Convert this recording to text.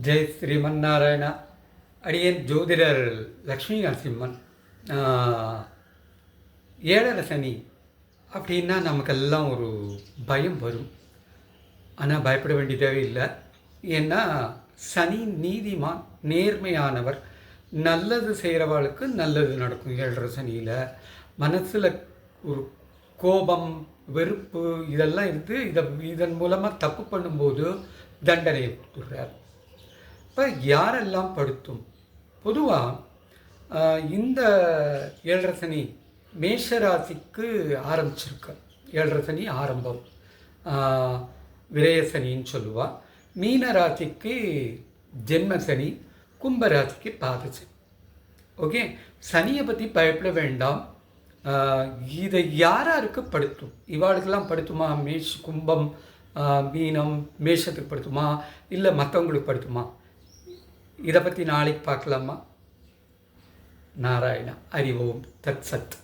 ஜெய் ஸ்ரீமன்னாராயணா. அடியேன் ஜோதிடர் லக்ஷ்மி நரசிம்மன். ஏழரை சனி அப்படின்னா நமக்கெல்லாம் ஒரு பயம் வரும். ஆனால் பயப்பட வேண்டிய தேவையில்லை. ஏன்னா சனி நீதிமான், நேர்மையானவர். நல்லது செய்கிறவாளுக்கு நல்லது நடக்கும். ஏழரை சனியில் மனசில் ஒரு கோபம், வெறுப்பு இதெல்லாம் இருந்து இதன் மூலமாக தப்பு பண்ணும்போது தண்டனையை கொடுத்துட்றார். இப்போ யாரெல்லாம் படுத்தும்? பொதுவாக இந்த ஏழரை சனி மேஷராசிக்கு ஆரம்பிச்சிருக்கு. ஏழரை சனி ஆரம்பம், விரயசனின்னு சொல்லுவாள். மீன ராசிக்கு ஜென்மசனி, கும்பராசிக்கு பாதசனி. ஓகே, சனியை பற்றி பயப்பட வேண்டாம். இதை யாராருக்கு படுத்தும்? இவாளுக்கெல்லாம் படுத்துமா? கும்பம், மீனம், மேஷத்துக்கு படுத்துமா, இல்லை மற்றவங்களுக்கு படுத்துமா? இதை பற்றி நாளைக்கு பார்க்கலாமா? நாராயணா. ஹரி ஓம் தத் சத்.